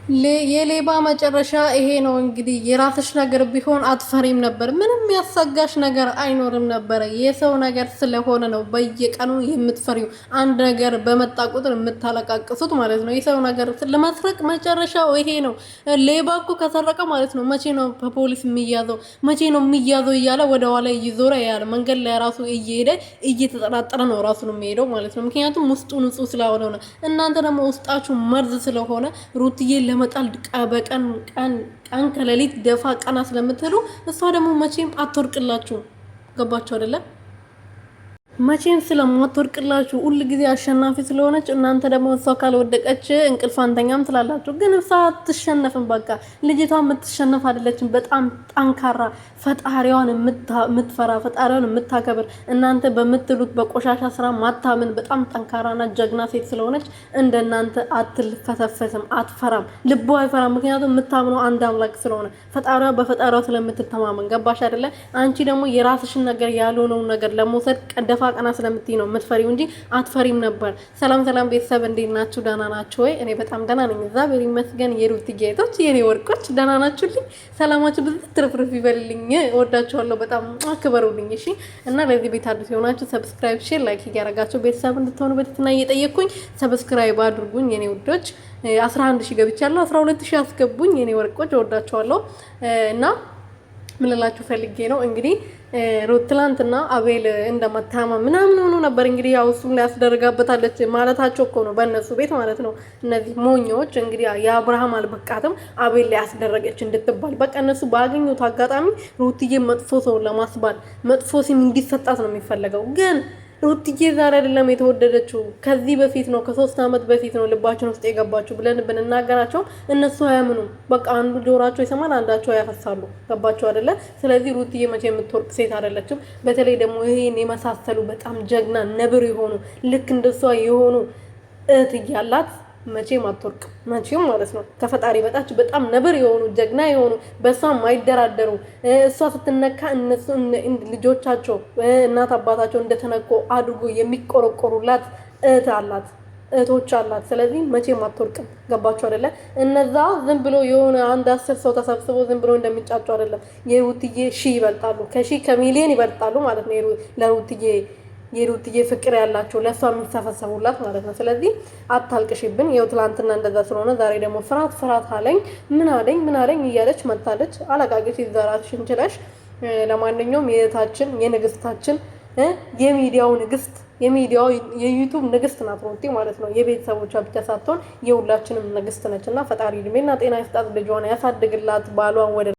የሌባ መጨረሻ ይሄ ነው እንግዲህ። የራስሽ ነገር ቢሆን አትፈሪም ነበር። ምንም ያሳጋሽ ነገር አይኖርም ነበር። የሰው ነገር ስለሆነ ነው በየቀኑ የምትፈሪው። አንድ ነገር በመጣ ቁጥር የምታለቃቅሱት ማለት ነው። የሰው ነገር ለመስረቅ መጨረሻው ይሄ ነው። ሌባ እኮ ከሰረቀ ማለት ነው መቼ ነው በፖሊስ የሚያዘው? መቼ ነው የሚያዘው እያለ ወደ ኋላ እየዞረ ያለ መንገድ ላይ ራሱ እየሄደ እየተጠራጠረ ነው ራሱ ነው የሚሄደው ማለት ነው። ምክንያቱም ውስጡ ንጹህ ስለሆነ ነው። እናንተ ደግሞ ውስጣችሁ መርዝ ስለሆነ ሩትዬ ለመጣል ቀን ከሌሊት ደፋ ቀና ስለምትሉ እሷ ደግሞ መቼም አትወርቅላችሁ። ገባችሁ አይደለ? መቼም ስለማትወርቅላችሁ ሁሉ ጊዜ አሸናፊ ስለሆነች እናንተ ደግሞ እሷ ካልወደቀች እንቅልፍ አንተኛም ትላላችሁ። ግን እሷ አትሸነፍም። በቃ ልጅቷ የምትሸነፍ አይደለችም። በጣም ጠንካራ፣ ፈጣሪዋን የምትፈራ፣ ፈጣሪዋን የምታከብር፣ እናንተ በምትሉት በቆሻሻ ስራ ማታምን በጣም ጠንካራና ጀግና ሴት ስለሆነች እንደናንተ አትልፈተፈትም፣ አትፈራም፣ ልቦ አይፈራም። ምክንያቱም የምታምነው አንድ አምላክ ስለሆነ ፈጣሪዋ በፈጣሪዋ ስለምትተማመን። ገባሽ አይደለ? አንቺ ደግሞ የራስሽን ነገር ያልሆነውን ነገር ለመውሰድ ቀደፋ ቀና ስለምትይ ነው የምትፈሪው እንጂ አትፈሪም ነበር። ሰላም ቤተሰብ እንዴት ናችሁ? ደህና ናችሁ ወይ? እኔ በጣም ደህና ነኝ፣ እግዚአብሔር ይመስገን። የሩት ጌቶች የኔ ወርቆች ደህና ናችሁልኝ? ሰላማችሁ ብዙ ትርፍርፍ ይበልልኝ። እወዳችኋለሁ፣ በጣም አክበሩልኝ። እሺ። እና ለዚህ ቤት አዲስ የሆናችሁ ሰብስክራይብ፣ ሼር፣ ላይክ እያደረጋችሁ ቤተሰብ እንድትሆኑ በትህትና እየጠየቅኩኝ ሰብስክራይብ አድርጉኝ የኔ ውዶች። 11 ሺህ ገብቻለሁ፣ 12 ሺህ አስገቡኝ የኔ ወርቆች፣ እወዳችኋለሁ። እና ምን ልላችሁ ፈልጌ ነው እንግዲህ ሩት ትላንትና አቤል እንደመታመም ምናምን ሆኖ ነበር። እንግዲህ ያው እሱም ሊያስደርጋበታለች ማለታቸው እኮ ነው በእነሱ ቤት ማለት ነው። እነዚህ ሞኞች እንግዲህ የአብርሃም አልበቃትም አቤል ላይ ያስደረገች እንድትባል በቃ እነሱ ባገኙት አጋጣሚ ሩትዬ መጥፎ ሰውን ለማስባል መጥፎ ሲም እንዲሰጣት ነው የሚፈለገው። ግን ሩትዬ ዛሬ አይደለም የተወደደችው፣ ከዚህ በፊት ነው፣ ከ3 ዓመት በፊት ነው ልባችን ውስጥ የገባችው ብለን ብንናገራቸው እነሱ አያምኑም። በቃ አንዱ ጆሯቸው ይሰማል፣ አንዳቸው ያፈሳሉ። ገባቸው አይደለ? ስለዚህ ሩትዬ መቼ የምትወርቅ ሴት አይደለችም። በተለይ ደግሞ ይሄን የመሳሰሉ በጣም ጀግና ነብር የሆኑ ልክ እንደሷ የሆኑ እህት እያላት መቼም አትወርቅም፣ መቼም ማለት ነው። ከፈጣሪ በታች በጣም ነብር የሆኑ ጀግና የሆኑ በእሷ የማይደራደሩ እሷ ስትነካ እነሱ ልጆቻቸው እናት አባታቸው እንደተነኮ አድርጎ የሚቆረቆሩላት እህቶች አላት። ስለዚህ መቼም አትወርቅም። ገባችሁ አይደለ? እነዛ ዝም ብሎ የሆነ አንድ 10 ሰው ተሰብስቦ ዝም ብሎ እንደሚጫጩ አይደለም። የሩትዬ ሺህ ይበልጣሉ፣ ከሚሊዮን ይበልጣሉ ማለት ነው። የሩትዬ ፍቅር ያላቸው ለሷ የሚሰፈሰቡላት ማለት ነው። ስለዚህ አታልቅሽብን። ይኸው ትላንትና እንደዛ ስለሆነ ዛሬ ደግሞ ፍርሃት አለኝ ምን አለኝ እያለች መታለች። አለቃቂሽ ይዘራትሽን ችለሽ። ለማንኛውም የእህታችን የንግስታችን የሚዲያው ንግስት የዩቲዩብ ንግስት ናት ሩቲ ማለት ነው። የቤተሰቦቿ ብቻ ሳትሆን የሁላችንም ንግስት ነች እና ፈጣሪ እድሜና ጤና ይስጣት፣ ልጇን ያሳድግላት፣ ባሏን ወደ